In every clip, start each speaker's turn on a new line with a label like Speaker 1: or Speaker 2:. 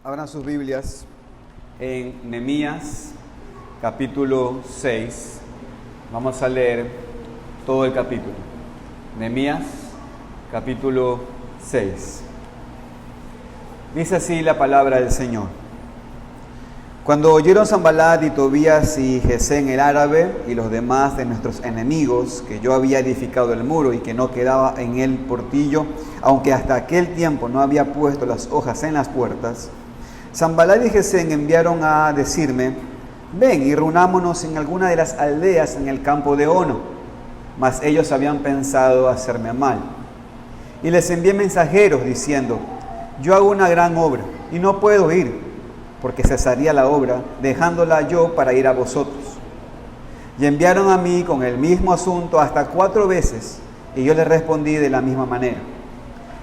Speaker 1: Abran sus Biblias en Nehemías capítulo 6. Vamos a leer todo el capítulo. Nehemías capítulo 6. Dice así la palabra del Señor. Cuando oyeron Sanballat y Tobías y Gesén el árabe y los demás de nuestros enemigos que yo había edificado el muro y que no quedaba en él portillo, aunque hasta aquel tiempo no había puesto las hojas en las puertas, Sanballat y Gesén enviaron a decirme: ven y reunámonos en alguna de las aldeas en el campo de Ono. Mas ellos habían pensado hacerme mal. Y les envié mensajeros diciendo: yo hago una gran obra y no puedo ir, porque cesaría la obra, dejándola yo para ir a vosotros. Y enviaron a mí con el mismo asunto hasta 4 veces, y yo les respondí de la misma manera.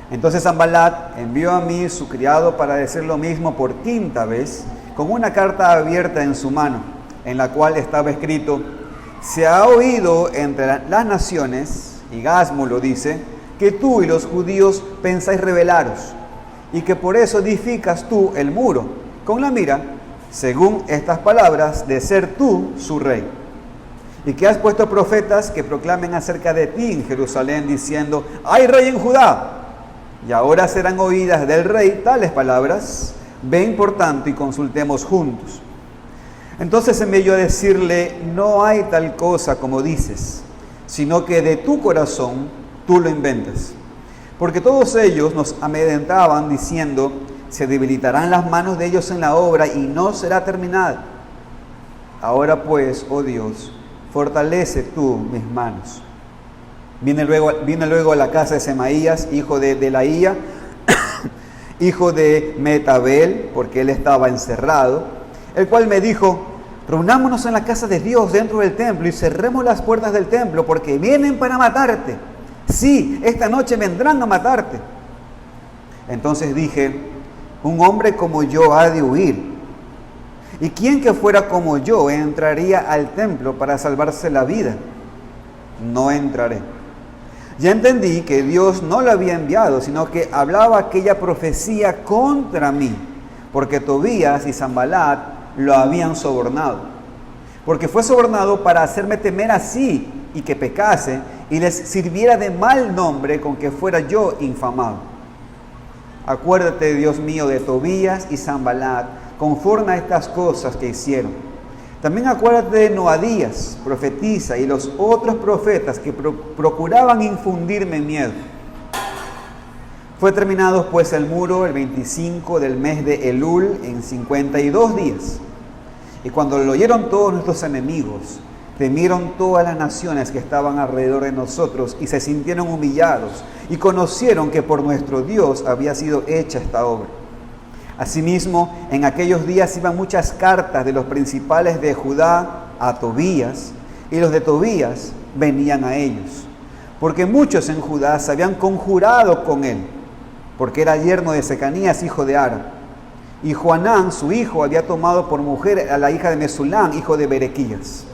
Speaker 1: Entonces Sanballat envió a mí su criado para decir lo mismo por 5ª vez, con una carta abierta en su mano, en la cual estaba escrito: se ha oído entre las naciones, y Gasmo lo dice, que tú y los judíos pensáis rebelaros, y que por eso edificas tú el muro, con la mira, según estas palabras, de ser tú su rey. Y que has puesto profetas que proclamen acerca de ti en Jerusalén, diciendo: hay rey en Judá. Y ahora serán oídas del rey tales palabras. Ven por tanto y consultemos juntos. Entonces envié yo a decirle: no hay tal cosa como dices, sino que de tu corazón tú lo inventas. Porque todos ellos nos amedrentaban diciendo: se debilitarán las manos de ellos en la obra y no será terminada. Ahora pues, oh Dios, fortalece tú mis manos. Vine luego a la casa de Semaías, hijo de Delaía, hijo de Metabel, porque él estaba encerrado, el cual me dijo: reunámonos en la casa de Dios dentro del templo y cerremos las puertas del templo, porque vienen para matarte. Sí, esta noche vendrán a matarte. Entonces dije: un hombre como yo ha de huir. ¿Y quién que fuera como yo entraría al templo para salvarse la vida? No entraré. Ya entendí que Dios no lo había enviado, sino que hablaba aquella profecía contra mí, porque Tobías y Sanballat lo habían sobornado. Porque fue sobornado para hacerme temer así y que pecase y les sirviera de mal nombre con que fuera yo infamado. Acuérdate, Dios mío, de Tobías y Sanballat, conforme a estas cosas que hicieron. También acuérdate de Noadías, profetisa, y los otros profetas que procuraban infundirme miedo. Fue terminado pues el muro el 25 del mes de Elul en 52 días. Y cuando lo oyeron todos nuestros enemigos, temieron todas las naciones que estaban alrededor de nosotros y se sintieron humillados y conocieron que por nuestro Dios había sido hecha esta obra. Asimismo, en aquellos días iban muchas cartas de los principales de Judá a Tobías, y los de Tobías venían a ellos, porque muchos en Judá se habían conjurado con él, porque era yerno de Secanías, hijo de Ara, y Joanán, su hijo, había tomado por mujer a la hija de Mesulán, hijo de Berequías.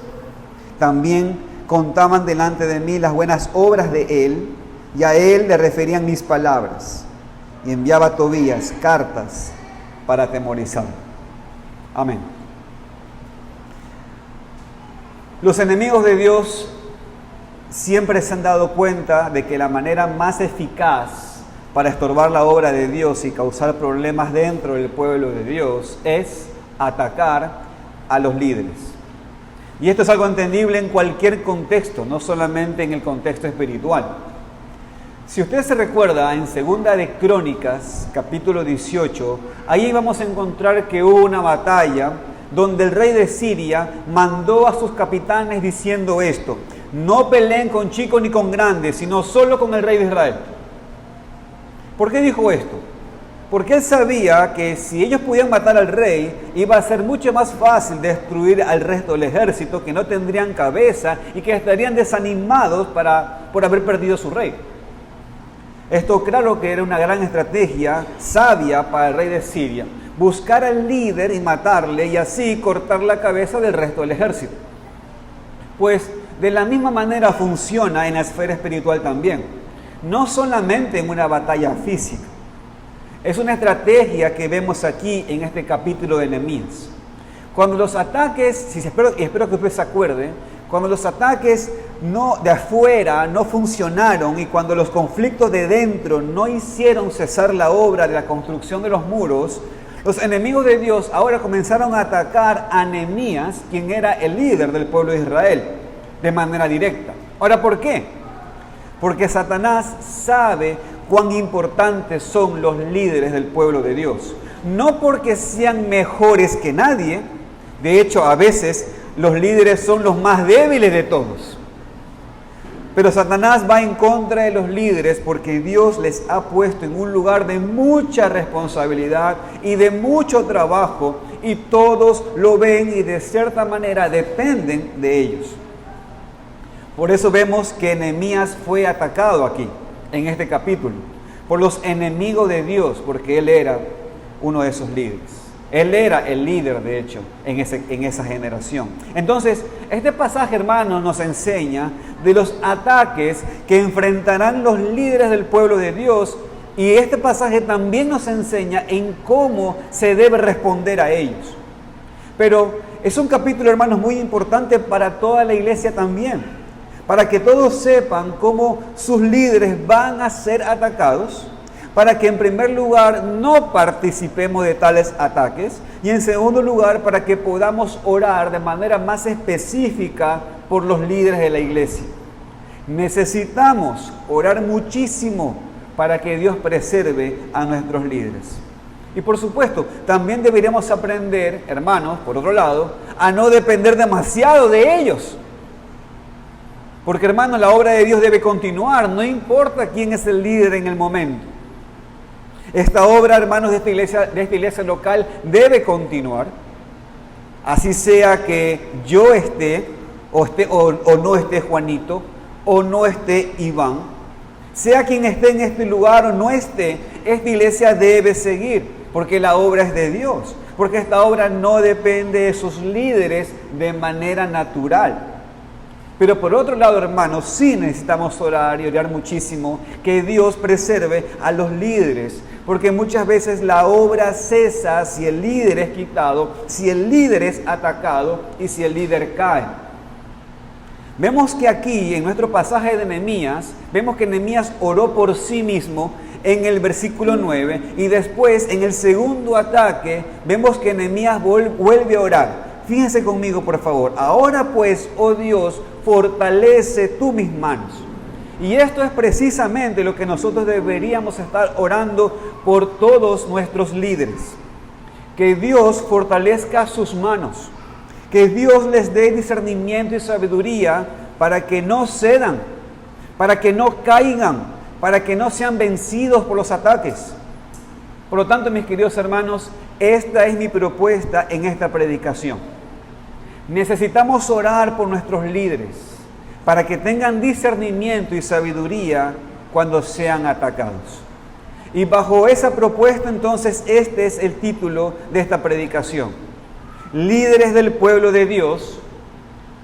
Speaker 1: También contaban delante de mí las buenas obras de él, y a él le referían mis palabras, y enviaba a Tobías cartas para atemorizar. Amén. Los enemigos de Dios siempre se han dado cuenta de que la manera más eficaz para estorbar la obra de Dios y causar problemas dentro del pueblo de Dios es atacar a los líderes. Y esto es algo entendible en cualquier contexto, no solamente en el contexto espiritual. Si usted se recuerda, en Segunda de Crónicas, capítulo 18, ahí vamos a encontrar que hubo una batalla donde el rey de Siria mandó a sus capitanes diciendo esto: no peleen con chicos ni con grandes, sino solo con el rey de Israel. ¿Por qué dijo esto? Porque él sabía que si ellos podían matar al rey, iba a ser mucho más fácil destruir al resto del ejército, que no tendrían cabeza y que estarían desanimados por haber perdido su rey. Esto claro que era una gran estrategia sabia para el rey de Siria, buscar al líder y matarle y así cortar la cabeza del resto del ejército. Pues de la misma manera funciona en la esfera espiritual también, no solamente en una batalla física. Es una estrategia que vemos aquí en este capítulo de Nehemías. Cuando los ataques, espero que usted se acuerde, cuando los ataques de afuera no funcionaron y cuando los conflictos de dentro no hicieron cesar la obra de la construcción de los muros, los enemigos de Dios ahora comenzaron a atacar a Nehemías, quien era el líder del pueblo de Israel, de manera directa. Ahora, ¿por qué? Porque Satanás sabe cuán importantes son los líderes del pueblo de Dios. No porque sean mejores que nadie, de hecho a veces los líderes son los más débiles de todos. Pero Satanás va en contra de los líderes porque Dios les ha puesto en un lugar de mucha responsabilidad y de mucho trabajo y todos lo ven y de cierta manera dependen de ellos. Por eso vemos que Nehemías fue atacado aquí, en este capítulo, por los enemigos de Dios, porque él era uno de esos líderes. Él era el líder, de hecho, en esa generación. Entonces, este pasaje, hermanos, nos enseña de los ataques que enfrentarán los líderes del pueblo de Dios. Y este pasaje también nos enseña en cómo se debe responder a ellos. Pero es un capítulo, hermanos, muy importante para toda la iglesia también. Para que todos sepan cómo sus líderes van a ser atacados. Para que en primer lugar no participemos de tales ataques y en segundo lugar para que podamos orar de manera más específica por los líderes de la iglesia. Necesitamos orar muchísimo para que Dios preserve a nuestros líderes. Y por supuesto, también deberíamos aprender, hermanos, por otro lado, a no depender demasiado de ellos. Porque, hermanos, la obra de Dios debe continuar, no importa quién es el líder en el momento. Esta obra, hermanos, de esta iglesia local debe continuar. Así sea que yo esté o no esté Juanito, o no esté Iván. Sea quien esté en este lugar o no esté, esta iglesia debe seguir, porque la obra es de Dios. Porque esta obra no depende de sus líderes de manera natural. Pero por otro lado, hermanos, sí necesitamos orar y orar muchísimo que Dios preserve a los líderes. Porque muchas veces la obra cesa si el líder es quitado, si el líder es atacado y si el líder cae. Vemos que aquí, en nuestro pasaje de Nehemías, vemos que Nehemías oró por sí mismo en el versículo 9 y después en el segundo ataque vemos que Nehemías vuelve a orar. Fíjense conmigo, por favor. Ahora pues, oh Dios, fortalece tú mis manos. Y esto es precisamente lo que nosotros deberíamos estar orando por todos nuestros líderes. Que Dios fortalezca sus manos. Que Dios les dé discernimiento y sabiduría para que no cedan, para que no caigan, para que no sean vencidos por los ataques. Por lo tanto, mis queridos hermanos, esta es mi propuesta en esta predicación. Necesitamos orar por nuestros líderes para que tengan discernimiento y sabiduría cuando sean atacados. Y bajo esa propuesta, entonces, este es el título de esta predicación. Líderes del pueblo de Dios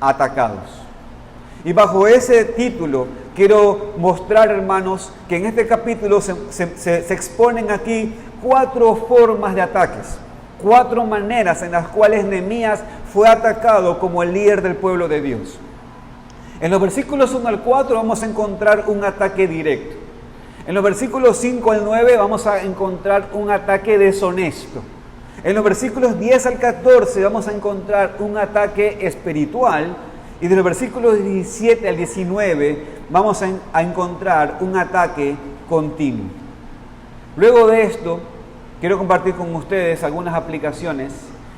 Speaker 1: atacados. Y bajo ese título quiero mostrar, hermanos, que en este capítulo se exponen aquí 4 formas de ataques, 4 maneras en las cuales Nehemías fue atacado como el líder del pueblo de Dios. En los versículos 1 al 4 vamos a encontrar un ataque directo. En los versículos 5 al 9 vamos a encontrar un ataque deshonesto. En los versículos 10 al 14 vamos a encontrar un ataque espiritual. Y de los versículos 17 al 19 vamos a encontrar un ataque continuo. Luego de esto, quiero compartir con ustedes algunas aplicaciones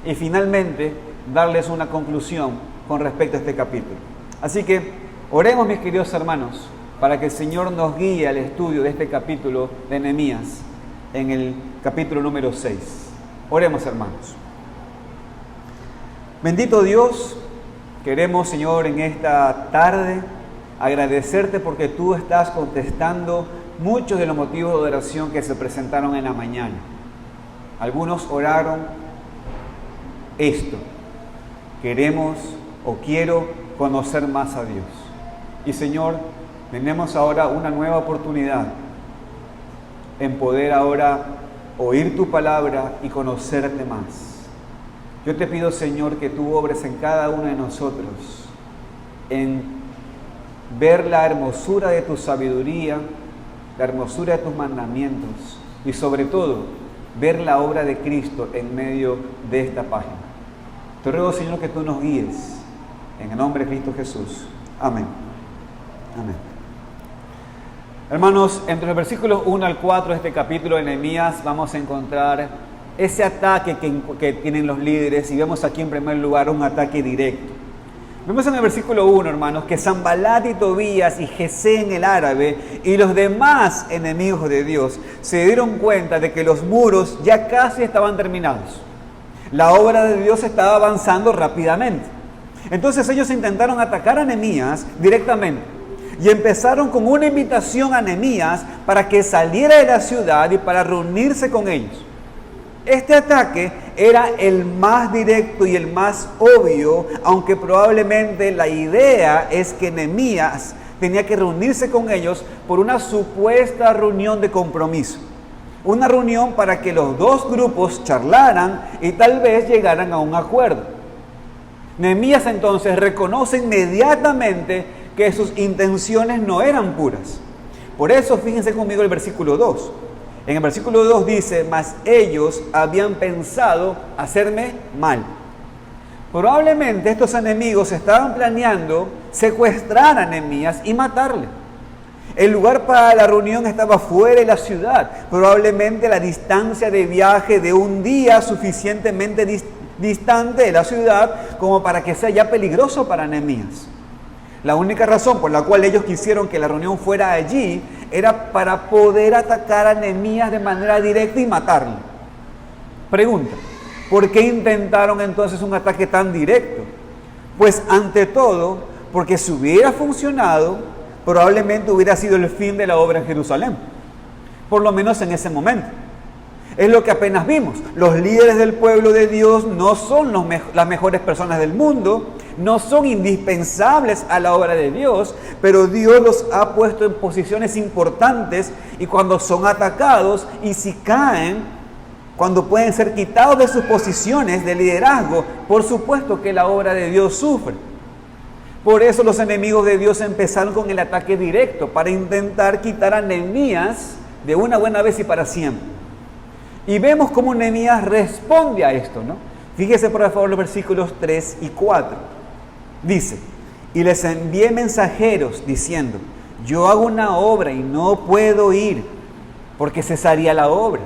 Speaker 1: y finalmente darles una conclusión con respecto a este capítulo. Así que oremos, mis queridos hermanos, para que el Señor nos guíe al estudio de este capítulo de Nehemías, en el capítulo número 6. Oremos, hermanos. Bendito Dios, queremos, Señor, en esta tarde agradecerte porque tú estás contestando muchos de los motivos de oración que se presentaron en la mañana. Algunos oraron esto: queremos o quiero conocer más a Dios. Y Señor, tenemos ahora una nueva oportunidad en poder ahora oír tu palabra y conocerte más. Yo te pido, Señor, que tú obres en cada uno de nosotros, en ver la hermosura de tu sabiduría, la hermosura de tus mandamientos y sobre todo, ver la obra de Cristo en medio de esta página. Te ruego, Señor, que tú nos guíes en el nombre de Cristo Jesús. Amén. Amén. Hermanos, entre los versículos 1 al 4 de este capítulo de Nehemías vamos a encontrar ese ataque que tienen los líderes, y vemos aquí en primer lugar un ataque directo. Vemos en el versículo 1, hermanos, que Sanbalat y Tobías y Gesén el árabe y los demás enemigos de Dios se dieron cuenta de que los muros ya casi estaban terminados. La obra de Dios estaba avanzando rápidamente. Entonces ellos intentaron atacar a Nehemías directamente y empezaron con una invitación a Nehemías para que saliera de la ciudad y para reunirse con ellos. Este ataque era el más directo y el más obvio, aunque probablemente la idea es que Nehemías tenía que reunirse con ellos por una supuesta reunión de compromiso. Una reunión para que los dos grupos charlaran y tal vez llegaran a un acuerdo. Nehemías entonces reconoce inmediatamente que sus intenciones no eran puras. Por eso fíjense conmigo el versículo 2. En el versículo 2 dice, mas ellos habían pensado hacerme mal. Probablemente estos enemigos estaban planeando secuestrar a Nehemías y matarle. El lugar para la reunión estaba fuera de la ciudad, probablemente a la distancia de viaje de un día suficientemente distante de la ciudad como para que sea ya peligroso para Nehemías. La única razón por la cual ellos quisieron que la reunión fuera allí era para poder atacar a Nehemías de manera directa y matarlo. Pregunta, ¿por qué intentaron entonces un ataque tan directo? Pues ante todo, porque si hubiera funcionado, probablemente hubiera sido el fin de la obra en Jerusalén, por lo menos en ese momento. Es lo que apenas vimos. Los líderes del pueblo de Dios no son las mejores personas del mundo, no son indispensables a la obra de Dios, pero Dios los ha puesto en posiciones importantes y cuando son atacados y si caen, cuando pueden ser quitados de sus posiciones de liderazgo, por supuesto que la obra de Dios sufre. Por eso los enemigos de Dios empezaron con el ataque directo para intentar quitar a Nehemías de una buena vez y para siempre. Y vemos cómo Nehemías responde a esto, ¿no? Fíjese por favor los versículos 3 y 4. Dice, y les envié mensajeros diciendo, yo hago una obra y no puedo ir, porque cesaría la obra,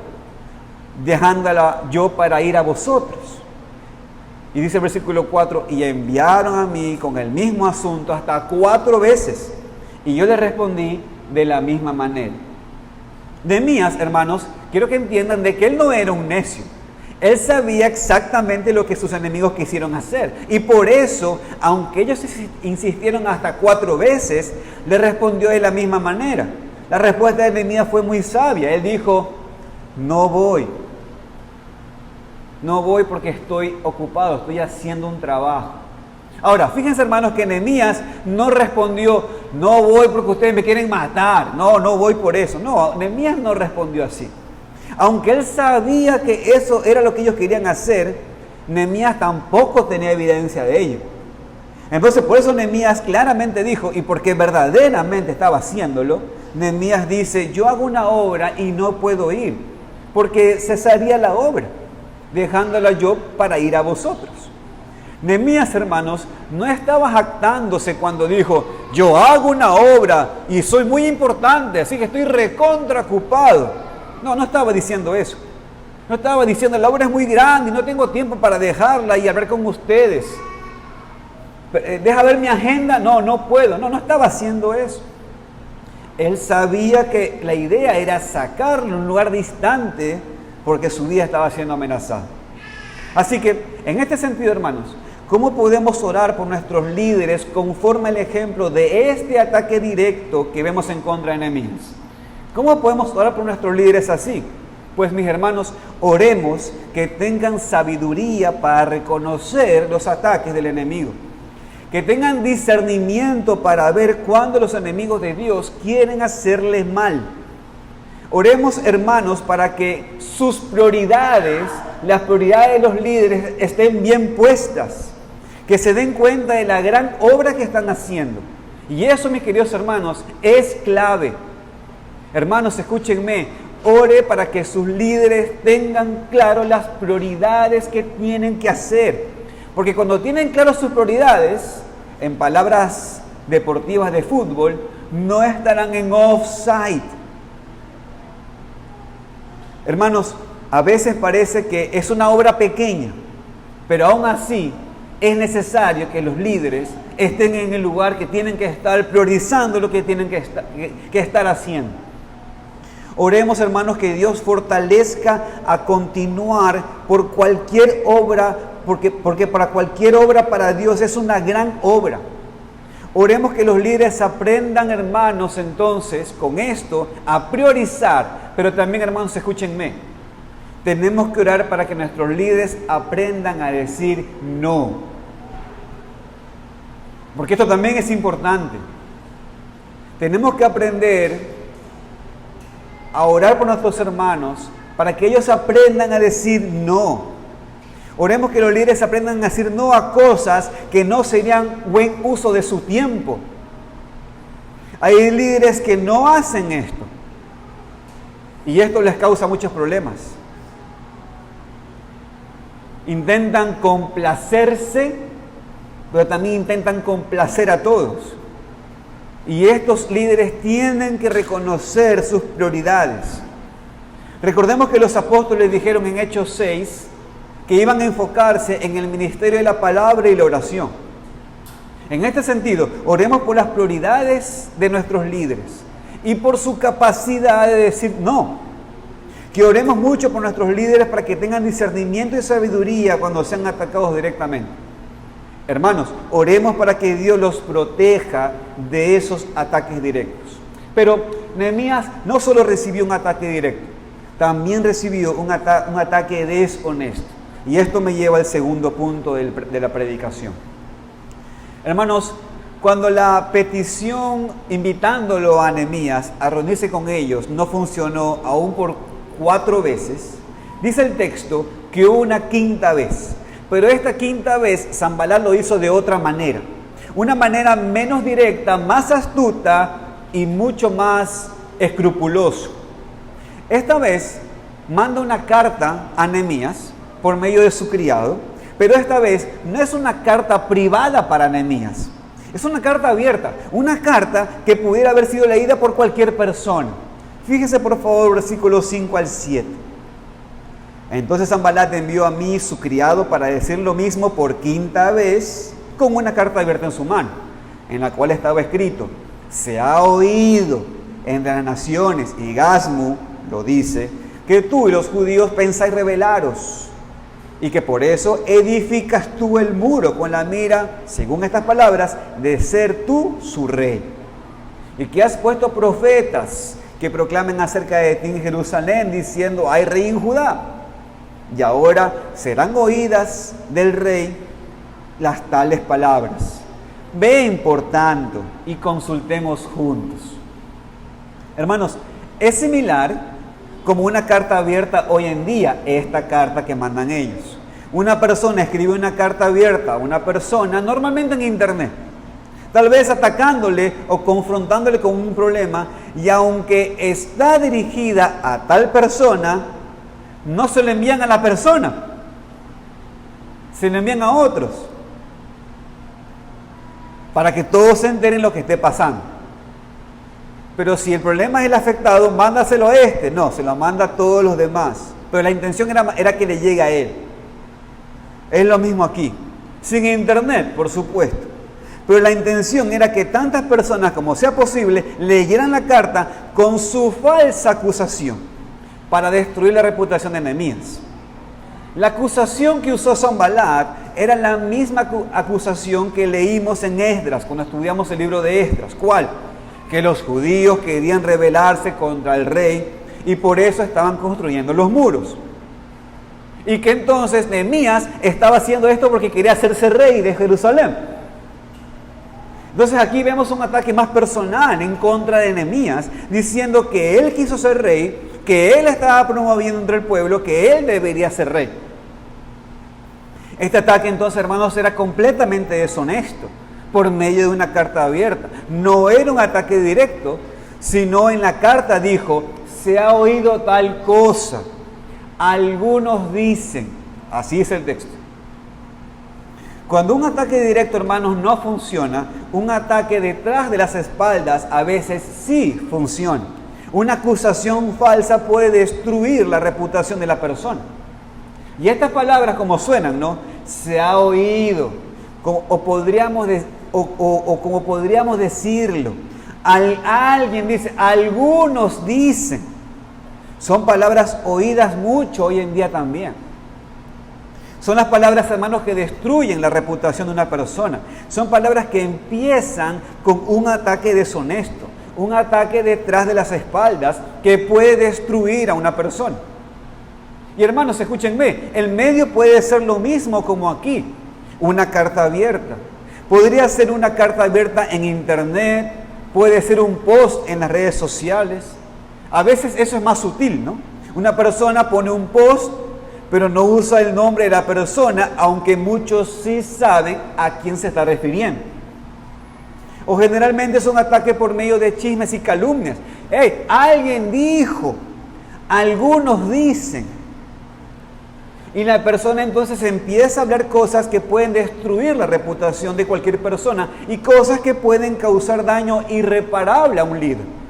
Speaker 1: dejándola yo para ir a vosotros. Y dice el versículo 4, y enviaron a mí con el mismo asunto hasta 4 veces, y yo les respondí de la misma manera. Nehemías, hermanos, quiero que entiendan de que él no era un necio. Él sabía exactamente lo que sus enemigos quisieron hacer. Y por eso, aunque ellos insistieron hasta 4 veces, le respondió de la misma manera. La respuesta de Nehemías fue muy sabia. Él dijo, no voy. No voy porque estoy ocupado, estoy haciendo un trabajo. Ahora, fíjense hermanos que Nehemías no respondió, no voy porque ustedes me quieren matar. No voy por eso. No, Nehemías no respondió así. Aunque él sabía que eso era lo que ellos querían hacer, Nehemías tampoco tenía evidencia de ello. Entonces, por eso Nehemías claramente dijo, y porque verdaderamente estaba haciéndolo, Nehemías dice, yo hago una obra y no puedo ir, porque cesaría la obra, dejándola yo para ir a vosotros. Nehemías, hermanos, no estaba jactándose cuando dijo, yo hago una obra y soy muy importante, así que estoy recontra ocupado. No estaba diciendo eso. No estaba diciendo, la obra es muy grande y no tengo tiempo para dejarla y hablar con ustedes. Deja ver mi agenda. No puedo. No estaba haciendo eso. Él sabía que la idea era sacarlo a un lugar distante porque su vida estaba siendo amenazada. Así que, en este sentido, hermanos, ¿cómo podemos orar por nuestros líderes conforme al ejemplo de este ataque directo que vemos en contra de Nehemías? ¿Cómo podemos orar por nuestros líderes así? Pues mis hermanos, oremos que tengan sabiduría para reconocer los ataques del enemigo. Que tengan discernimiento para ver cuándo los enemigos de Dios quieren hacerles mal. Oremos, hermanos, para que sus prioridades, las prioridades de los líderes, estén bien puestas, que se den cuenta de la gran obra que están haciendo. Y eso, mis queridos hermanos, es clave. Hermanos, escúchenme, ore para que sus líderes tengan claro las prioridades que tienen que hacer. Porque cuando tienen claras sus prioridades, en palabras deportivas de fútbol, no estarán en offside. Hermanos, a veces parece que es una obra pequeña, pero aún así es necesario que los líderes estén en el lugar que tienen que estar, priorizando lo que tienen que estar haciendo. Oremos, hermanos, que Dios fortalezca a continuar por cualquier obra, porque para cualquier obra para Dios es una gran obra. Oremos que los líderes aprendan, hermanos, entonces, con esto, a priorizar. Pero también, hermanos, escúchenme. Tenemos que orar para que nuestros líderes aprendan a decir no. Porque esto también es importante. Tenemos que aprender a orar por nuestros hermanos para que ellos aprendan a decir no. Oremos que los líderes aprendan a decir no a cosas que no serían buen uso de su tiempo. Hay líderes que no hacen esto. Y esto les causa muchos problemas. Intentan complacerse, pero también intentan complacer a todos. Y estos líderes tienen que reconocer sus prioridades. Recordemos que los apóstoles dijeron en Hechos 6 que iban a enfocarse en el ministerio de la palabra y la oración. En este sentido, oremos por las prioridades de nuestros líderes y por su capacidad de decir no. Que oremos mucho por nuestros líderes para que tengan discernimiento y sabiduría cuando sean atacados directamente. Hermanos, oremos para que Dios los proteja de esos ataques directos. Pero Nehemías no solo recibió un ataque directo, también recibió un ataque deshonesto. Y esto me lleva al segundo punto de la predicación. Hermanos, cuando la petición invitándolo a Nehemías a reunirse con ellos no funcionó aún por 4 veces, dice el texto que hubo una quinta vez. Pero esta quinta vez Sanbalat lo hizo de otra manera. Una manera menos directa, más astuta y mucho más escrupuloso. Esta vez manda una carta a Nehemías por medio de su criado, pero esta vez no es una carta privada para Nehemías. Es una carta abierta, una carta que pudiera haber sido leída por cualquier persona. Fíjese por favor versículos 5 al 7. Entonces Sanbalat envió a mí, su criado, para decir lo mismo por quinta vez, con una carta abierta en su mano, en la cual estaba escrito: se ha oído entre las naciones, y Gasmu lo dice, que tú y los judíos pensáis rebelaros, y que por eso edificas tú el muro con la mira, según estas palabras, de ser tú su rey, y que has puesto profetas que proclamen acerca de ti en Jerusalén, diciendo: hay rey en Judá. Y ahora serán oídas del rey las tales palabras. Ven, por tanto, y consultemos juntos. Hermanos, es similar como una carta abierta hoy en día, esta carta que mandan ellos. Una persona escribe una carta abierta a una persona, normalmente en internet, tal vez atacándole o confrontándole con un problema, y aunque está dirigida a tal persona, no se le envían a la persona, se le envían a otros, para que todos se enteren lo que esté pasando. Pero si el problema es el afectado, mándaselo a este. No, se lo manda a todos los demás. Pero la intención era que le llegue a él. Es lo mismo aquí. Sin internet, por supuesto. Pero la intención era que tantas personas como sea posible leyeran la carta con su falsa acusación para destruir la reputación de Nehemías. La acusación que usó Sanbalat era la misma acusación que leímos en Esdras, cuando estudiamos el libro de Esdras. ¿Cuál? Que los judíos querían rebelarse contra el rey y por eso estaban construyendo los muros. Y que entonces Nehemías estaba haciendo esto porque quería hacerse rey de Jerusalén. Entonces aquí vemos un ataque más personal en contra de Nehemías, diciendo que él quiso ser rey, que él estaba promoviendo entre el pueblo, que él debería ser rey. Este ataque entonces, hermanos, era completamente deshonesto por medio de una carta abierta. No era un ataque directo, sino en la carta dijo, se ha oído tal cosa. Algunos dicen, así es el texto. Cuando un ataque directo, hermanos, no funciona, un ataque detrás de las espaldas a veces sí funciona. Una acusación falsa puede destruir la reputación de la persona. Y estas palabras como suenan, ¿no? Se ha oído, como podríamos decirlo. Alguien dice, algunos dicen. Son palabras oídas mucho hoy en día también. Son las palabras, hermanos, que destruyen la reputación de una persona. Son palabras que empiezan con un ataque deshonesto, un ataque detrás de las espaldas que puede destruir a una persona. Y hermanos, escúchenme, el medio puede ser lo mismo como aquí, una carta abierta. Podría ser una carta abierta en internet, puede ser un post en las redes sociales. A veces eso es más sutil, ¿no? Una persona pone un post, pero no usa el nombre de la persona, aunque muchos sí saben a quién se está refiriendo. O generalmente es un ataque por medio de chismes y calumnias. ¡Hey! Alguien dijo, algunos dicen. Y la persona entonces empieza a hablar cosas que pueden destruir la reputación de cualquier persona y cosas que pueden causar daño irreparable a un líder.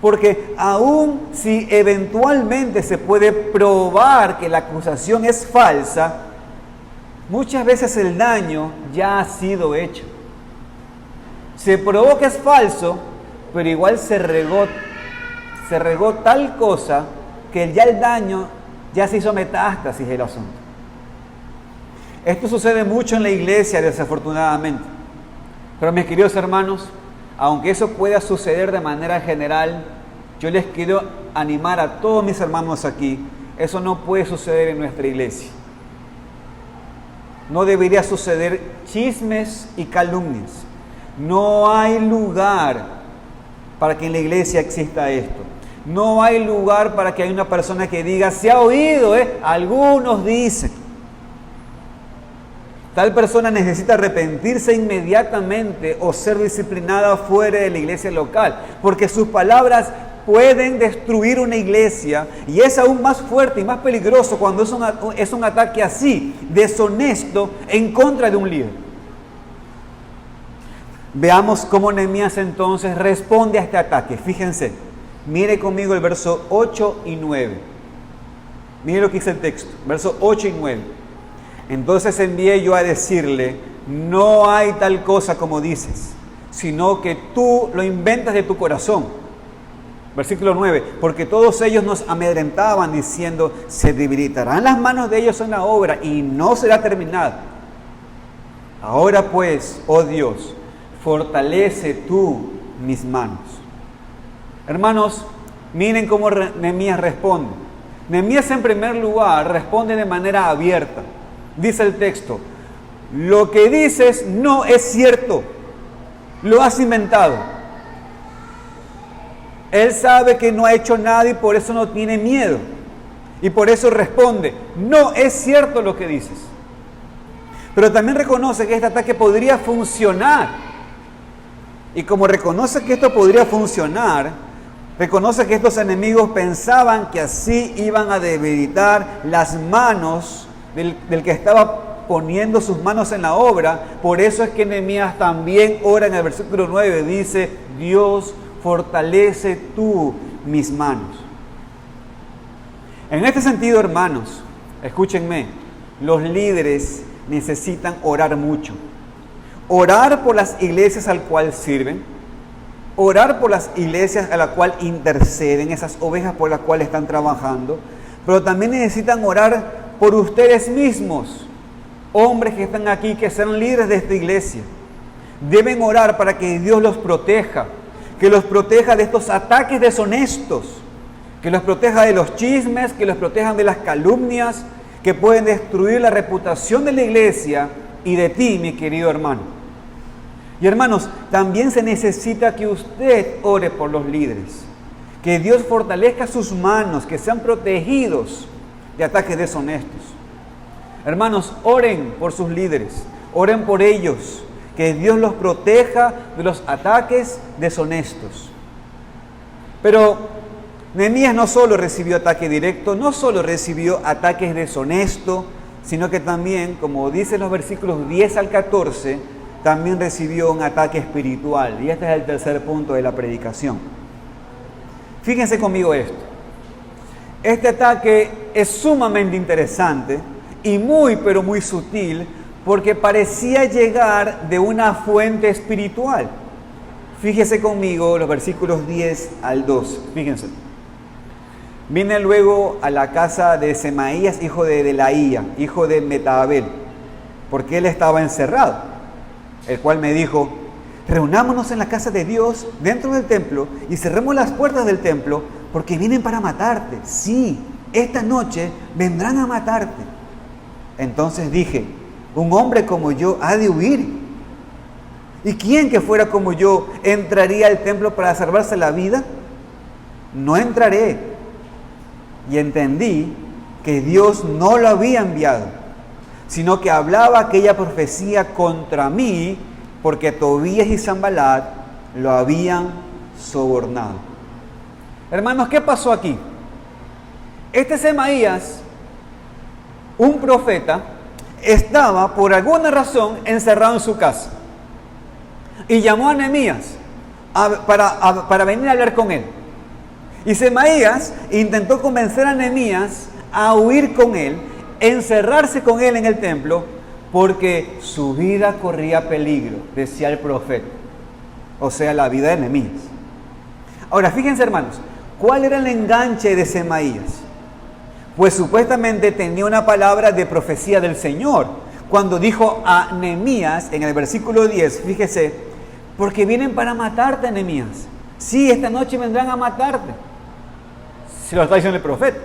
Speaker 1: Porque aun si eventualmente se puede probar que la acusación es falsa, muchas veces el daño ya ha sido hecho. Se probó que es falso, pero igual se regó tal cosa que ya el daño ya se hizo metástasis del asunto. Esto sucede mucho en la iglesia, desafortunadamente. Pero mis queridos hermanos, aunque eso pueda suceder de manera general, yo les quiero animar a todos mis hermanos aquí, eso no puede suceder en nuestra iglesia. No debería suceder chismes y calumnias. No hay lugar para que en la iglesia exista esto. No hay lugar para que haya una persona que diga, se ha oído, algunos dicen. Tal persona necesita arrepentirse inmediatamente o ser disciplinada fuera de la iglesia local, porque sus palabras pueden destruir una iglesia y es aún más fuerte y más peligroso cuando es un ataque así, deshonesto, en contra de un líder. Veamos cómo Nehemías entonces responde a este ataque. Fíjense, mire conmigo el verso 8 y 9. Mire lo que dice el texto, verso 8 y 9. Entonces envié yo a decirle, no hay tal cosa como dices, sino que tú lo inventas de tu corazón. Versículo 9, porque todos ellos nos amedrentaban diciendo, se debilitarán las manos de ellos en la obra y no será terminada. Ahora pues, oh Dios, fortalece tú mis manos. Hermanos, miren cómo Nehemías responde. Nehemías en primer lugar responde de manera abierta. Dice el texto, lo que dices no es cierto, lo has inventado. Él sabe que no ha hecho nada y por eso no tiene miedo. Y por eso responde, no es cierto lo que dices. Pero también reconoce que este ataque podría funcionar. Y como reconoce que esto podría funcionar, reconoce que estos enemigos pensaban que así iban a debilitar las manos del que estaba poniendo sus manos en la obra. Por eso es que Nehemías también ora en el versículo 9, dice, Dios, fortalece tú mis manos. En este sentido, hermanos, escúchenme, los líderes necesitan orar mucho. Orar por las iglesias al cual sirven, orar por las iglesias a la cual interceden, esas ovejas por las cuales están trabajando, pero también necesitan orar por ustedes mismos, hombres que están aquí, que sean líderes de esta iglesia. Deben orar para que Dios los proteja, que los proteja de estos ataques deshonestos, que los proteja de los chismes, que los protejan de las calumnias, que pueden destruir la reputación de la iglesia y de ti, mi querido hermano. Y hermanos, también se necesita que usted ore por los líderes. Que Dios fortalezca sus manos, que sean protegidos de ataques deshonestos. Hermanos, oren por sus líderes, oren por ellos, que Dios los proteja de los ataques deshonestos. Pero Nehemías no solo recibió ataque directo, no solo recibió ataques deshonestos, sino que también, como dicen los versículos 10 al 14, también recibió un ataque espiritual. Y este es el tercer punto de la predicación. Fíjense conmigo esto. Este ataque es sumamente interesante y muy, pero muy sutil, porque parecía llegar de una fuente espiritual. Fíjese conmigo los versículos 10 al 12. Fíjense. Vine luego a la casa de Semaías, hijo de Delaía, hijo de Metabel, porque él estaba encerrado, el cual me dijo: reunámonos en la casa de Dios dentro del templo y cerremos las puertas del templo, porque vienen para matarte. Sí, esta noche vendrán a matarte. Entonces dije: un hombre como yo ha de huir. ¿Y quién que fuera como yo entraría al templo para salvarse la vida? No entraré. Y entendí que Dios no lo había enviado, sino que hablaba aquella profecía contra mí, porque Tobías y Sanbalat lo habían sobornado. Hermanos, ¿qué pasó aquí? Este Semaías, un profeta, estaba por alguna razón encerrado en su casa y llamó a Nehemías para venir a hablar con él. Y Semaías intentó convencer a Nehemías a huir con él, encerrarse con él en el templo, porque su vida corría peligro, decía el profeta. O sea, la vida de Nehemías. Ahora, fíjense, hermanos, ¿cuál era el enganche de Semaías? Pues supuestamente tenía una palabra de profecía del Señor, cuando dijo a Nehemías, en el versículo 10, fíjese: porque vienen para matarte, Nehemías. Sí, esta noche vendrán a matarte. Se lo está diciendo el profeta.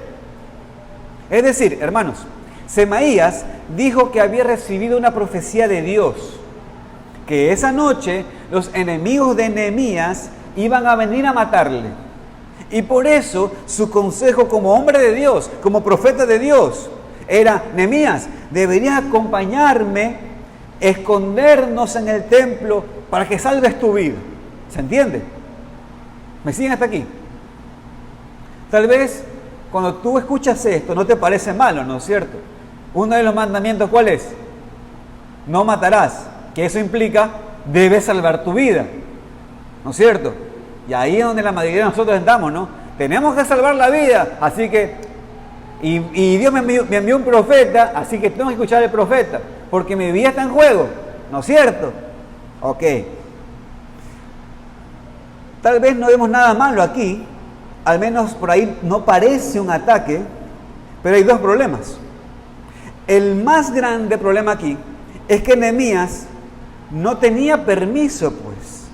Speaker 1: Es decir, hermanos, Semaías dijo que había recibido una profecía de Dios, que esa noche los enemigos de Nehemías iban a venir a matarle. Y por eso su consejo como hombre de Dios, como profeta de Dios, era: Nehemías, deberías acompañarme, escondernos en el templo para que salves tu vida. ¿Se entiende? ¿Me siguen hasta aquí? Tal vez cuando tú escuchas esto no te parece malo, ¿no es cierto? Uno de los mandamientos, ¿cuál es? No matarás, que eso implica debes salvar tu vida, ¿no es cierto? Y ahí es donde la mayoría de nosotros estamos, ¿no? Tenemos que salvar la vida, así que, y Dios me envió un profeta, así que tengo que escuchar al profeta, porque mi vida está en juego, ¿no es cierto? Ok. Tal vez no vemos nada malo aquí, al menos por ahí no parece un ataque, pero hay dos problemas. El más grande problema aquí es que Nehemías no tenía permiso, pues,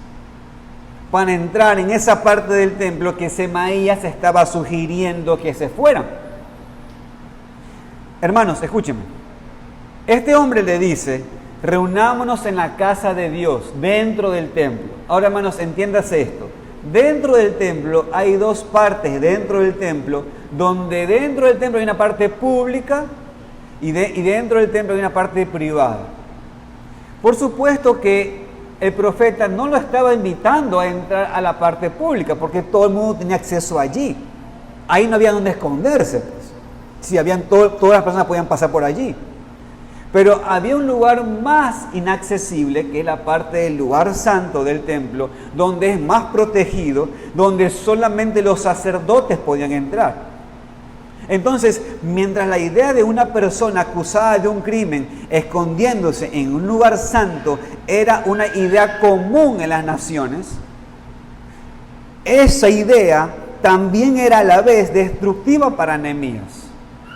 Speaker 1: para entrar en esa parte del templo que Semaías estaba sugiriendo que se fueran. Hermanos, escúchenme. Este hombre le dice: reunámonos en la casa de Dios, dentro del templo. Ahora, hermanos, entiéndase esto. Dentro del templo hay dos partes dentro del templo, donde dentro del templo hay una parte pública y dentro del templo hay una parte privada. Por supuesto que el profeta no lo estaba invitando a entrar a la parte pública, porque todo el mundo tenía acceso allí. Ahí no había donde esconderse, pues. Si habían todas las personas podían pasar por allí. Pero había un lugar más inaccesible, que es la parte del lugar santo del templo, donde es más protegido, donde solamente los sacerdotes podían entrar. Entonces, mientras la idea de una persona acusada de un crimen escondiéndose en un lugar santo era una idea común en las naciones, esa idea también era a la vez destructiva para Nehemías.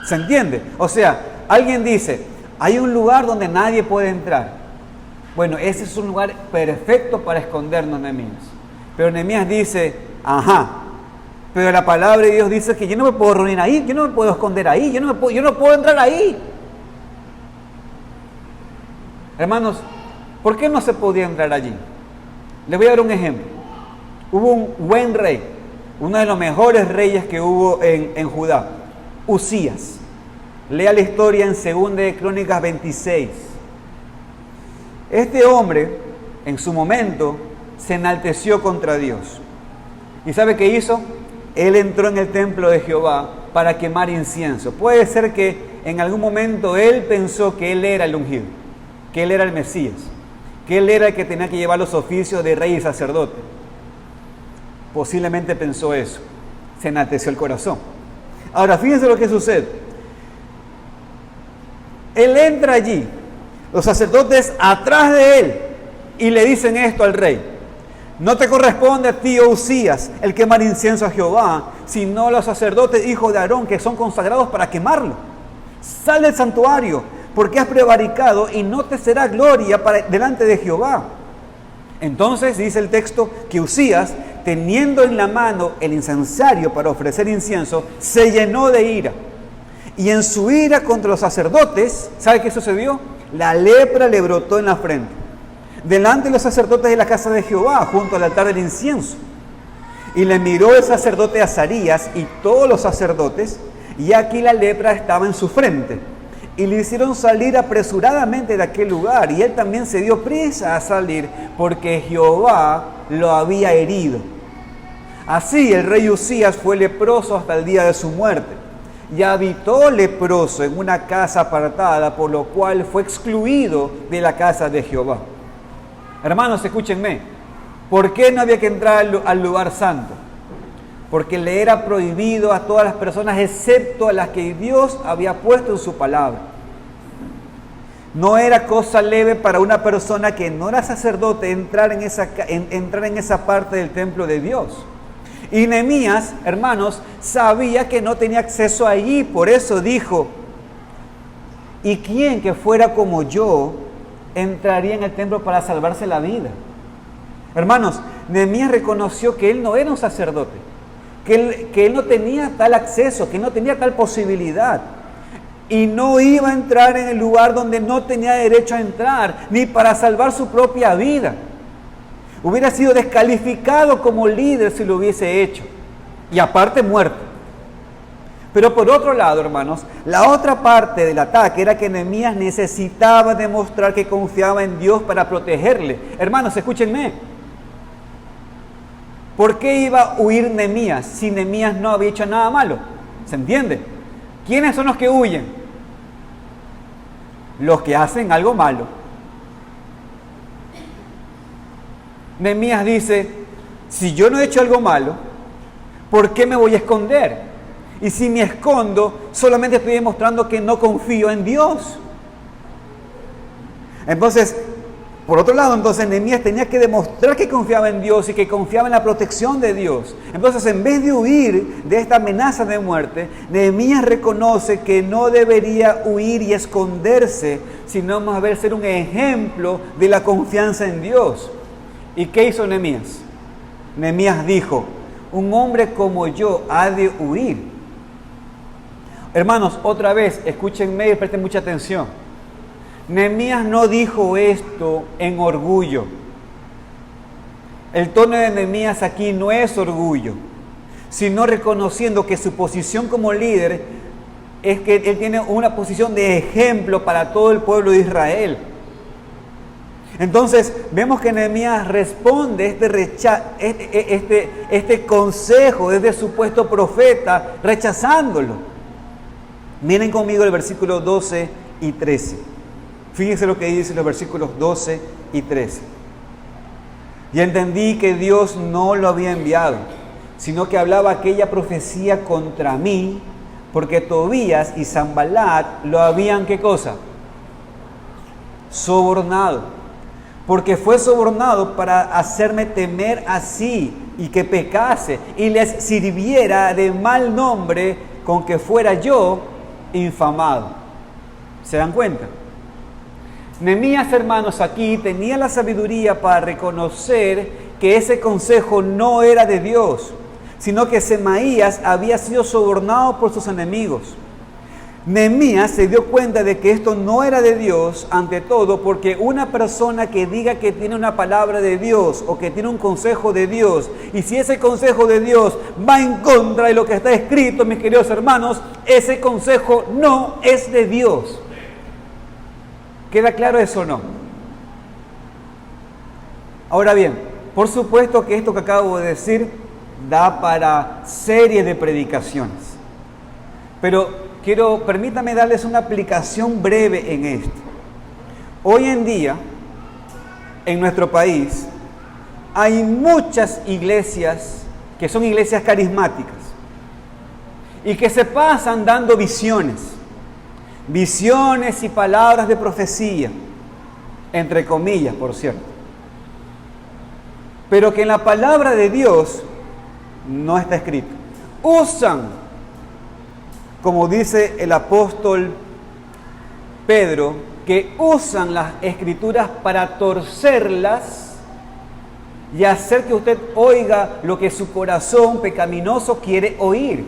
Speaker 1: ¿Se entiende? O sea, alguien dice: hay un lugar donde nadie puede entrar. Bueno, ese es un lugar perfecto para escondernos, Nehemías. Pero Nehemías dice: ajá, pero la palabra de Dios dice que yo no me puedo reunir ahí, yo no me puedo esconder ahí, yo no puedo entrar ahí. Hermanos, ¿por qué no se podía entrar allí? Les voy a dar un ejemplo. Hubo un buen rey, uno de los mejores reyes que hubo en Judá, Uzías. Lea la historia en 2 de Crónicas 26. Este hombre, en su momento, se enalteció contra Dios. ¿Y sabe qué hizo? Él entró en el templo de Jehová para quemar incienso. Puede ser que en algún momento él pensó que él era el ungido, que él era el Mesías, que él era el que tenía que llevar los oficios de rey y sacerdote. Posiblemente pensó eso. Se enalteció el corazón. Ahora, fíjense lo que sucede. Él entra allí, los sacerdotes atrás de él, y le dicen esto al rey: no te corresponde a ti, oh Uzías, el quemar incienso a Jehová, sino a los sacerdotes hijos de Aarón, que son consagrados para quemarlo. Sal del santuario, porque has prevaricado y no te será gloria delante de Jehová. Entonces dice el texto que Uzías, teniendo en la mano el incensario para ofrecer incienso, se llenó de ira. Y en su ira contra los sacerdotes, ¿sabe qué sucedió? La lepra le brotó en la frente, delante de los sacerdotes de la casa de Jehová, junto al altar del incienso. Y le miró el sacerdote Azarías y todos los sacerdotes, y aquí la lepra estaba en su frente. Y le hicieron salir apresuradamente de aquel lugar, y él también se dio prisa a salir, porque Jehová lo había herido. Así el rey Uzías fue leproso hasta el día de su muerte, y habitó leproso en una casa apartada, por lo cual fue excluido de la casa de Jehová. Hermanos, escúchenme. ¿Por qué no había que entrar al lugar santo? Porque le era prohibido a todas las personas, excepto a las que Dios había puesto en su palabra. No era cosa leve para una persona que no era sacerdote entrar en esa parte del templo de Dios. Y Nehemías, hermanos, sabía que no tenía acceso allí, por eso dijo: ¿y quién que fuera como yo entraría en el templo para salvarse la vida? Hermanos, Nehemías reconoció que él no era un sacerdote, que él no tenía tal acceso, que no tenía tal posibilidad, y no iba a entrar en el lugar donde no tenía derecho a entrar, ni para salvar su propia vida. Hubiera sido descalificado como líder si lo hubiese hecho, y aparte muerto. Pero por otro lado, hermanos, la otra parte del ataque era que Nehemías necesitaba demostrar que confiaba en Dios para protegerle. Hermanos, escúchenme. ¿Por qué iba a huir Nehemías si Nehemías no había hecho nada malo? ¿Se entiende? ¿Quiénes son los que huyen? Los que hacen algo malo. Nehemías dice: si yo no he hecho algo malo, ¿por qué me voy a esconder? Y si me escondo, solamente estoy demostrando que no confío en Dios. Entonces, por otro lado, Nehemías tenía que demostrar que confiaba en Dios y que confiaba en la protección de Dios. Entonces, en vez de huir de esta amenaza de muerte, Nehemías reconoce que no debería huir y esconderse, sino más bien ser un ejemplo de la confianza en Dios. ¿Y qué hizo Nehemías? Nehemías dijo: un hombre como yo ha de huir. Hermanos, otra vez, escúchenme y presten mucha atención. Nehemías no dijo esto en orgullo. El tono de Nehemías aquí no es orgullo, sino reconociendo que su posición como líder es que él tiene una posición de ejemplo para todo el pueblo de Israel. Entonces, vemos que Nehemías responde este consejo desde su supuesto profeta, rechazándolo. Miren conmigo el versículo 12 y 13. Fíjense lo que dice los versículos 12 y 13. Y entendí que Dios no lo había enviado, sino que hablaba aquella profecía contra mí, porque Tobías y Sanballat lo habían, ¿qué cosa? Sobornado. Porque fue sobornado para hacerme temer así y que pecase y les sirviera de mal nombre con que fuera yo infamado. ¿Se dan cuenta? Nehemías, hermanos, aquí tenía la sabiduría para reconocer que ese consejo no era de Dios, sino que Semaías había sido sobornado por sus enemigos. Nehemías se dio cuenta de que esto no era de Dios, ante todo, porque una persona que diga que tiene una palabra de Dios o que tiene un consejo de Dios, y si ese consejo de Dios va en contra de lo que está escrito, mis queridos hermanos, ese consejo no es de Dios. ¿Queda claro eso o no? Ahora bien, por supuesto que esto que acabo de decir da para serie de predicaciones, pero permítame darles una aplicación breve en esto. Hoy en día, en nuestro país, hay muchas iglesias que son iglesias carismáticas y que se pasan dando visiones y palabras de profecía, entre comillas, por cierto, pero que en la palabra de Dios no está escrito. Usan, como dice el apóstol Pedro, que usan las escrituras para torcerlas y hacer que usted oiga lo que su corazón pecaminoso quiere oír,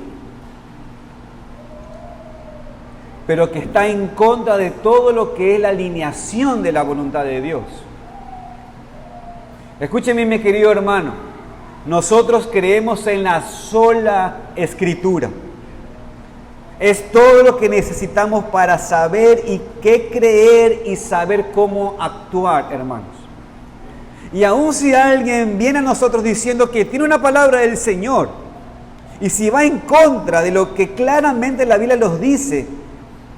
Speaker 1: pero que está en contra de todo lo que es la alineación de la voluntad de Dios. Escúcheme, mi querido hermano, nosotros creemos en la sola escritura. Es todo lo que necesitamos para saber y qué creer y saber cómo actuar, hermanos. Y aun si alguien viene a nosotros diciendo que tiene una palabra del Señor, y si va en contra de lo que claramente la Biblia nos dice,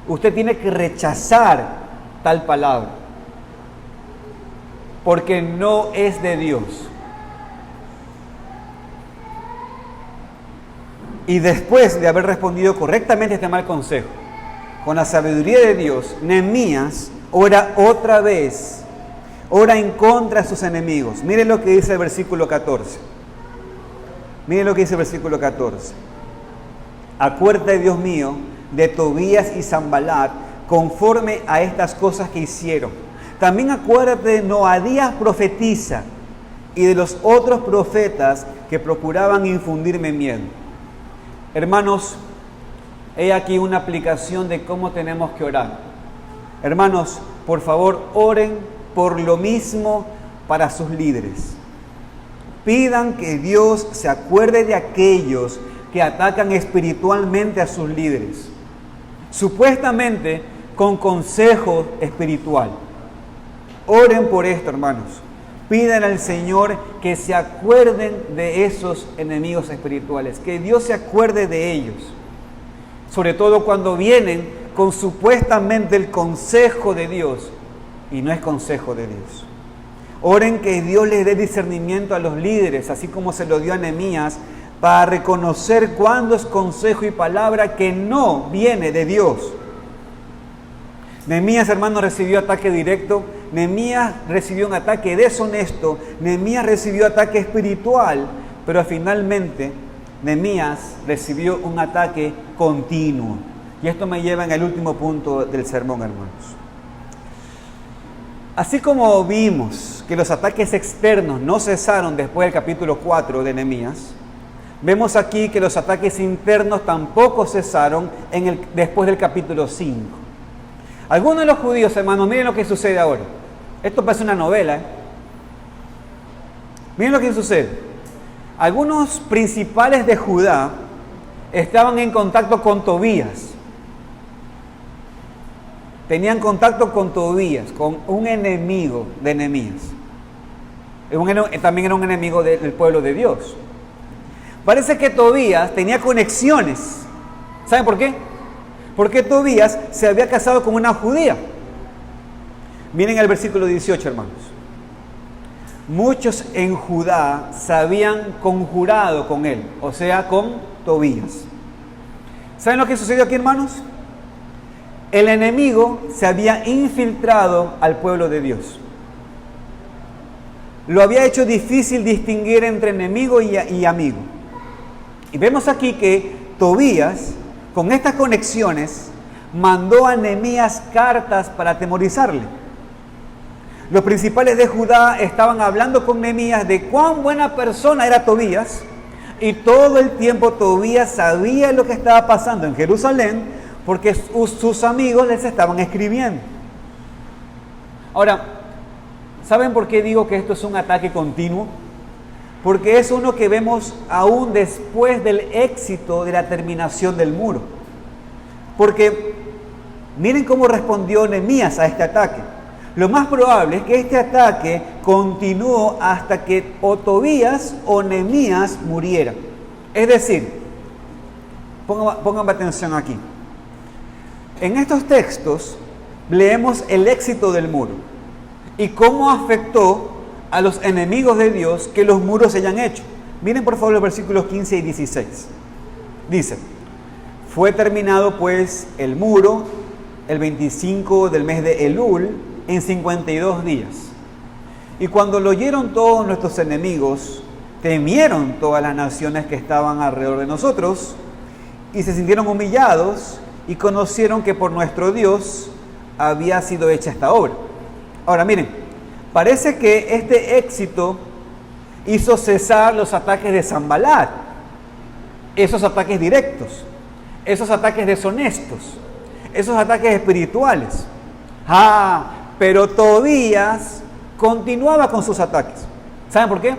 Speaker 1: usted tiene que rechazar tal palabra, porque no es de Dios. Y después de haber respondido correctamente este mal consejo, con la sabiduría de Dios, Nehemías ora otra vez, ora en contra de sus enemigos. Miren lo que dice el versículo 14. Miren lo que dice el versículo 14. Acuérdate, Dios mío, de Tobías y Sanballat, conforme a estas cosas que hicieron. También acuérdate de Noadías profetiza y de los otros profetas que procuraban infundirme miedo. Hermanos, he aquí una aplicación de cómo tenemos que orar. Hermanos, por favor, oren por lo mismo para sus líderes. Pidan que Dios se acuerde de aquellos que atacan espiritualmente a sus líderes, supuestamente con consejo espiritual. Oren por esto, hermanos. Pidan al Señor que se acuerden de esos enemigos espirituales, que Dios se acuerde de ellos, sobre todo cuando vienen con supuestamente el consejo de Dios y no es consejo de Dios. Oren que Dios les dé discernimiento a los líderes, así como se lo dio a Nehemías, para reconocer cuándo es consejo y palabra que no viene de Dios. Nehemías, hermano, recibió ataque directo. Nehemías recibió un ataque deshonesto. Nehemías recibió ataque espiritual. Pero finalmente, Nehemías recibió un ataque continuo. Y esto me lleva en el último punto del sermón, hermanos. Así como vimos que los ataques externos no cesaron después del capítulo 4 de Nehemías, vemos aquí que los ataques internos tampoco cesaron después del capítulo 5. Algunos de los judíos, hermanos, miren lo que sucede ahora. Esto parece una novela, Miren lo que sucede. Algunos principales de Judá estaban en contacto con Tobías. Tenían contacto con Tobías, con un enemigo de Nehemías. También era un enemigo del pueblo de Dios. Parece que Tobías tenía conexiones. ¿Saben por qué? Porque Tobías se había casado con una judía. Miren el versículo 18, hermanos. Muchos en Judá se habían conjurado con él, o sea, con Tobías. ¿Saben lo que sucedió aquí, hermanos? El enemigo se había infiltrado al pueblo de Dios. Lo había hecho difícil distinguir entre enemigo y amigo. Y vemos aquí que Tobías, con estas conexiones, mandó a Nehemías cartas para atemorizarle. Los principales de Judá estaban hablando con Nehemías de cuán buena persona era Tobías, y todo el tiempo Tobías sabía lo que estaba pasando en Jerusalén, porque sus amigos les estaban escribiendo. Ahora, ¿saben por qué digo que esto es un ataque continuo? Porque es uno que vemos aún después del éxito de la terminación del muro. Porque miren cómo respondió Nehemías a este ataque. Lo más probable es que este ataque continuó hasta que o Tobías o Nehemías muriera. Es decir, pónganme atención aquí. En estos textos leemos el éxito del muro y cómo afectó a los enemigos de Dios que los muros se hayan hecho. Miren por favor los versículos 15 y 16. Dice: fue terminado pues el muro el 25 del mes de Elul en 52 días. Y cuando lo oyeron todos nuestros enemigos, temieron todas las naciones que estaban alrededor de nosotros y se sintieron humillados y conocieron que por nuestro Dios había sido hecha esta obra. Ahora miren, parece que este éxito hizo cesar los ataques de Sanbalat, esos ataques directos, esos ataques deshonestos, esos ataques espirituales. Pero Tobías continuaba con sus ataques. ¿Saben por qué?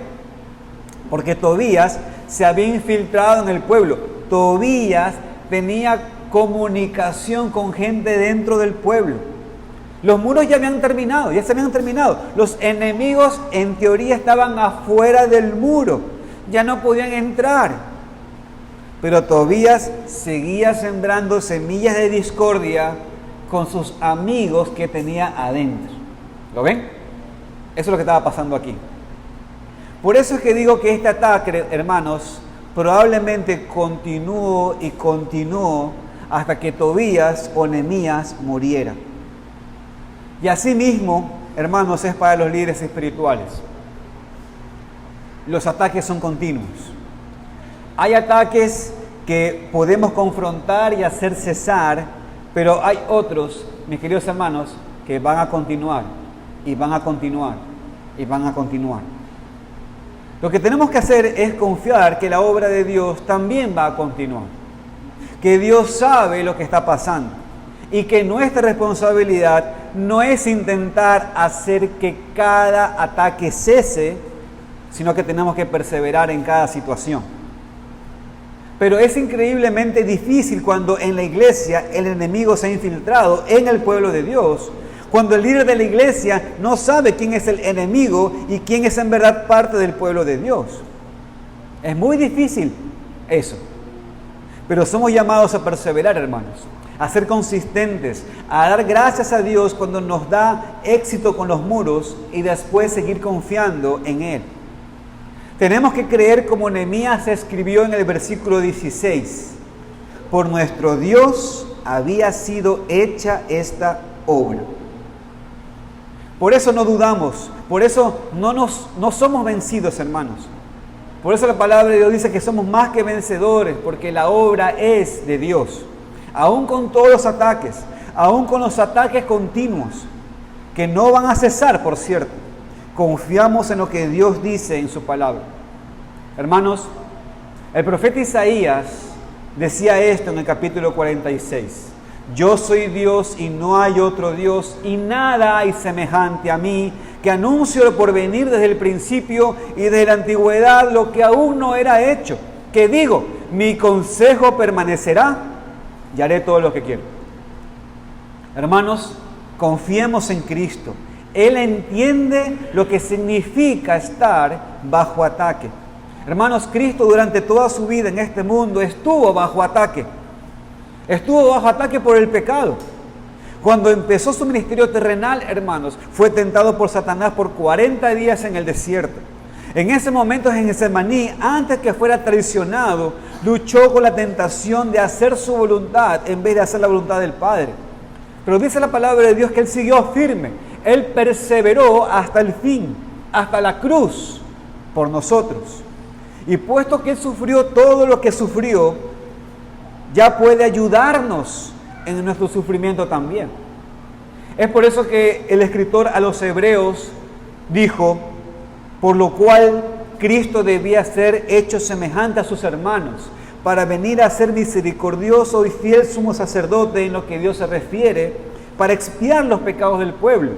Speaker 1: Porque Tobías se había infiltrado en el pueblo. Tobías tenía comunicación con gente dentro del pueblo. Los muros ya se habían terminado. Los enemigos en teoría estaban afuera del muro, ya no podían entrar. Pero Tobías seguía sembrando semillas de discordia con sus amigos que tenía adentro. ¿Lo ven? Eso es lo que estaba pasando aquí. Por eso es que digo que este ataque, hermanos, probablemente continuó hasta que Tobías o Nehemías muriera. Y así mismo, hermanos, es para los líderes espirituales. Los ataques son continuos. Hay ataques que podemos confrontar y hacer cesar, pero hay otros, mis queridos hermanos, que van a continuar, y van a continuar, y van a continuar. Lo que tenemos que hacer es confiar que la obra de Dios también va a continuar, que Dios sabe lo que está pasando, y que nuestra responsabilidad no es intentar hacer que cada ataque cese, sino que tenemos que perseverar en cada situación. Pero es increíblemente difícil cuando en la iglesia el enemigo se ha infiltrado en el pueblo de Dios, cuando el líder de la iglesia no sabe quién es el enemigo y quién es en verdad parte del pueblo de Dios. Es muy difícil eso. Pero somos llamados a perseverar, hermanos, a ser consistentes, a dar gracias a Dios cuando nos da éxito con los muros y después seguir confiando en Él. Tenemos que creer como Nehemías escribió en el versículo 16: por nuestro Dios había sido hecha esta obra. Por eso no dudamos, por eso no somos vencidos, hermanos. Por eso la palabra de Dios dice que somos más que vencedores, porque la obra es de Dios. Aún con todos los ataques, aún con los ataques continuos, que no van a cesar, por cierto, confiamos en lo que Dios dice en su palabra. Hermanos, el profeta Isaías decía esto en el capítulo 46. Yo soy Dios y no hay otro Dios, y nada hay semejante a mí, que anuncio lo por venir desde el principio y desde la antigüedad lo que aún no era hecho. Que digo, mi consejo permanecerá y haré todo lo que quiero. Hermanos, confiemos en Cristo. Él entiende lo que significa estar bajo ataque. Hermanos, Cristo durante toda su vida en este mundo estuvo bajo ataque. Estuvo bajo ataque por el pecado. Cuando empezó su ministerio terrenal, hermanos, fue tentado por Satanás por 40 días en el desierto. En ese momento en Getsemaní, antes que fuera traicionado, luchó con la tentación de hacer su voluntad en vez de hacer la voluntad del Padre. Pero dice la palabra de Dios que Él siguió firme. Él perseveró hasta el fin, hasta la cruz, por nosotros. Y puesto que Él sufrió todo lo que sufrió, ya puede ayudarnos en nuestro sufrimiento también. Es por eso que el escritor a los Hebreos dijo: por lo cual Cristo debía ser hecho semejante a sus hermanos,
Speaker 2: para venir a ser misericordioso y fiel sumo sacerdote en lo que Dios se refiere, para expiar los pecados del pueblo.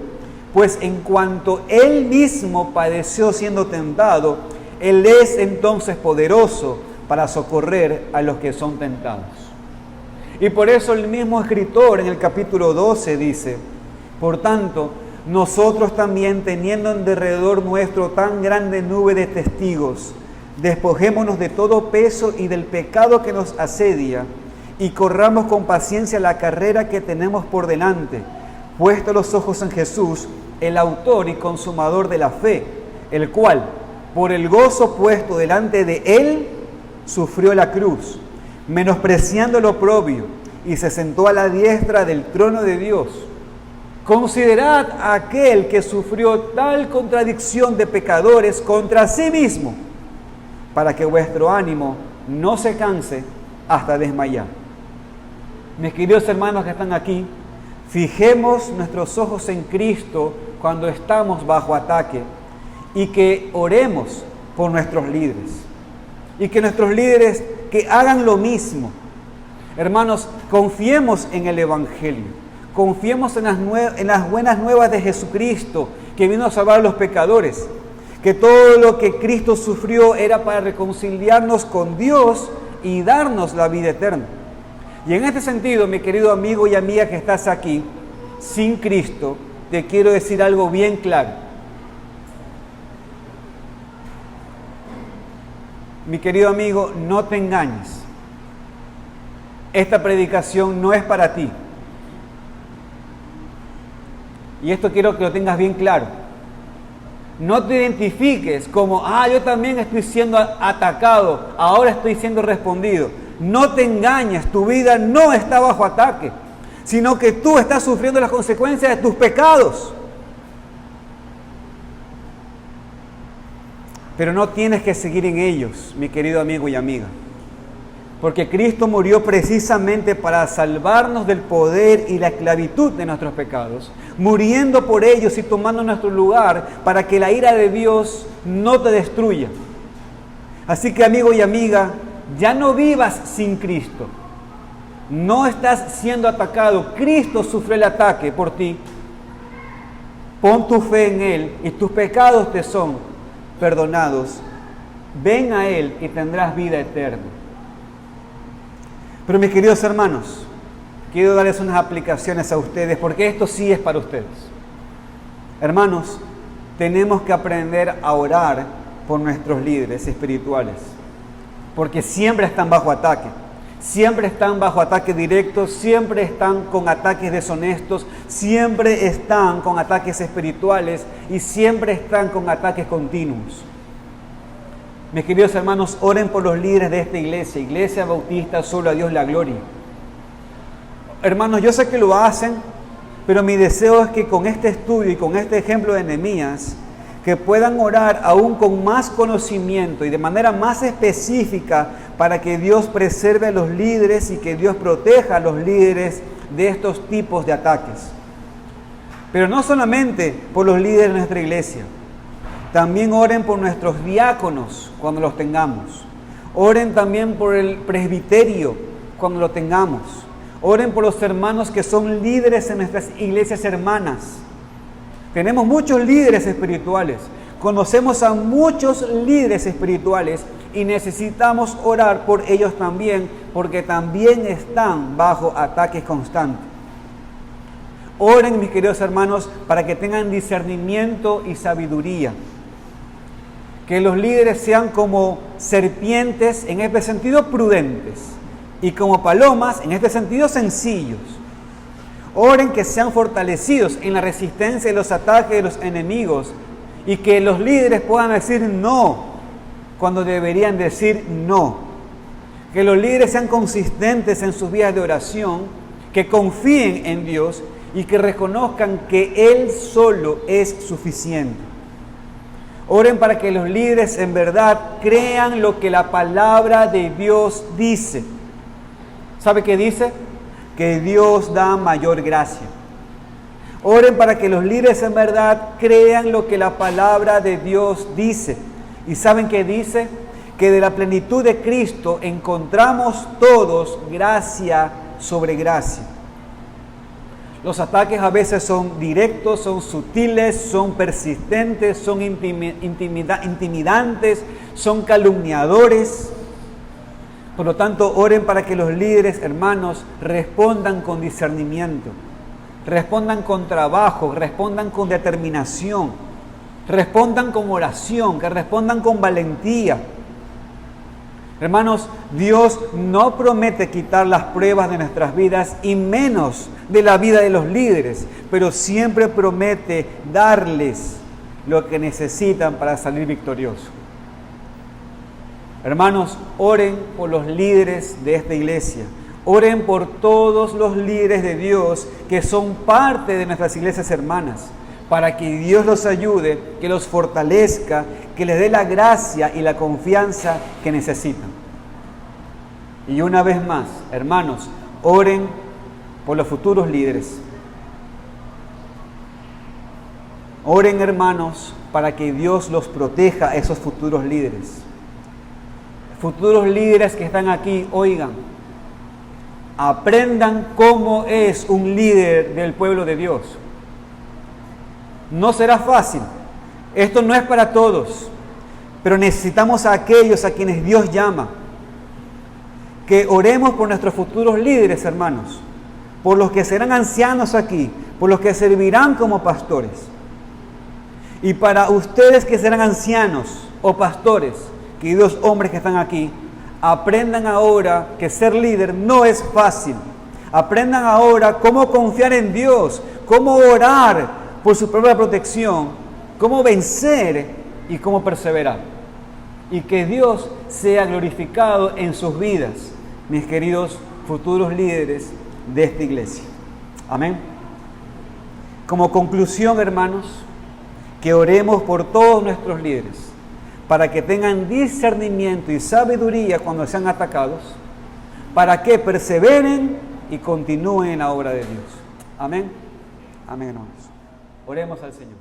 Speaker 2: Pues en cuanto Él mismo padeció siendo tentado, Él es entonces poderoso para socorrer a los que son tentados. Y por eso el mismo escritor en el capítulo 12 dice: por tanto, nosotros también, teniendo en derredor nuestro tan grande nube de testigos, despojémonos de todo peso y del pecado que nos asedia, y corramos con paciencia la carrera que tenemos por delante, puestos los ojos en Jesús, el autor y consumador de la fe, el cual, por el gozo puesto delante de Él, sufrió la cruz, menospreciando el oprobio, y se sentó a la diestra del trono de Dios. Considerad a aquel que sufrió tal contradicción de pecadores contra sí mismo, para que vuestro ánimo no se canse hasta desmayar. Mis queridos hermanos que están aquí, fijemos nuestros ojos en Cristo cuando estamos bajo ataque, y que oremos por nuestros líderes, y que nuestros líderes que hagan lo mismo. Hermanos, confiemos en el Evangelio, confiemos en las buenas nuevas de Jesucristo, que vino a salvar a los pecadores, que todo lo que Cristo sufrió era para reconciliarnos con Dios y darnos la vida eterna. Y en este sentido, mi querido amigo y amiga que estás aquí, sin Cristo, te quiero decir algo bien claro. Mi querido amigo, no te engañes. Esta predicación no es para ti. Y esto quiero que lo tengas bien claro. No te identifiques como, yo también estoy siendo atacado, ahora estoy siendo respondido. No te engañes, tu vida no está bajo ataque, sino que tú estás sufriendo las consecuencias de tus pecados. Pero no tienes que seguir en ellos, mi querido amigo y amiga. Porque Cristo murió precisamente para salvarnos del poder y la esclavitud de nuestros pecados, muriendo por ellos y tomando nuestro lugar para que la ira de Dios no te destruya. Así que, amigo y amiga, ya no vivas sin Cristo. No estás siendo atacado. Cristo sufrió el ataque por ti. Pon tu fe en Él y tus pecados te son perdonados. Ven a Él y tendrás vida eterna. Pero mis queridos hermanos, quiero darles unas aplicaciones a ustedes, porque esto sí es para ustedes. Hermanos, tenemos que aprender a orar por nuestros líderes espirituales, porque siempre están bajo ataque. Siempre están bajo ataque directo, siempre están con ataques deshonestos, siempre están con ataques espirituales y siempre están con ataques continuos. Mis queridos hermanos, oren por los líderes de esta iglesia, Iglesia Bautista, solo a Dios la gloria. Hermanos, yo sé que lo hacen, pero mi deseo es que con este estudio y con este ejemplo de Nehemías, que puedan orar aún con más conocimiento y de manera más específica para que Dios preserve a los líderes y que Dios proteja a los líderes de estos tipos de ataques. Pero no solamente por los líderes de nuestra iglesia, también oren por nuestros diáconos cuando los tengamos. Oren también por el presbiterio cuando lo tengamos. Oren por los hermanos que son líderes en nuestras iglesias hermanas. Tenemos muchos líderes espirituales. Conocemos a muchos líderes espirituales y necesitamos orar por ellos también, porque también están bajo ataques constantes. Oren, mis queridos hermanos, para que tengan discernimiento y sabiduría. Que los líderes sean como serpientes, en este sentido prudentes, y como palomas, en este sentido sencillos. Oren que sean fortalecidos en la resistencia y los ataques de los enemigos, y que los líderes puedan decir no cuando deberían decir no. Que los líderes sean consistentes en sus vidas de oración, que confíen en Dios y que reconozcan que Él solo es suficiente. Oren para que los líderes en verdad crean lo que la palabra de Dios dice. ¿Sabe qué dice? Que Dios da mayor gracia. Oren para que los líderes en verdad crean lo que la palabra de Dios dice. ¿Y saben qué dice? que de la plenitud de Cristo encontramos todos gracia sobre gracia. Los ataques a veces son directos, son sutiles, son persistentes, son intimidantes, son calumniadores. Por lo tanto, oren para que los líderes, hermanos, respondan con discernimiento, respondan con trabajo, respondan con determinación, respondan con oración, que respondan con valentía. Hermanos, Dios no promete quitar las pruebas de nuestras vidas y menos de la vida de los líderes, pero siempre promete darles lo que necesitan para salir victoriosos. Hermanos, oren por los líderes de esta iglesia. Oren por todos los líderes de Dios que son parte de nuestras iglesias hermanas, para que Dios los ayude, que los fortalezca, que les dé la gracia y la confianza que necesitan. Y una vez más, hermanos, oren por los futuros líderes. Oren, hermanos, para que Dios los proteja a esos futuros líderes. Futuros líderes que están aquí, oigan, aprendan cómo es un líder del pueblo de Dios. No será fácil, esto no es para todos, pero necesitamos a aquellos a quienes Dios llama. Que oremos por nuestros futuros líderes, hermanos, por los que serán ancianos aquí, por los que servirán como pastores. Y para ustedes que serán ancianos o pastores, queridos hombres que están aquí, aprendan ahora que ser líder no es fácil. Aprendan ahora cómo confiar en Dios, cómo orar por su propia protección, cómo vencer y cómo perseverar. Y que Dios sea glorificado en sus vidas, mis queridos futuros líderes de esta iglesia. Amén. Como conclusión, hermanos, que oremos por todos nuestros líderes, para que tengan discernimiento y sabiduría cuando sean atacados, para que perseveren y continúen en la obra de Dios. Amén. Amén, hermanos. Oremos al Señor.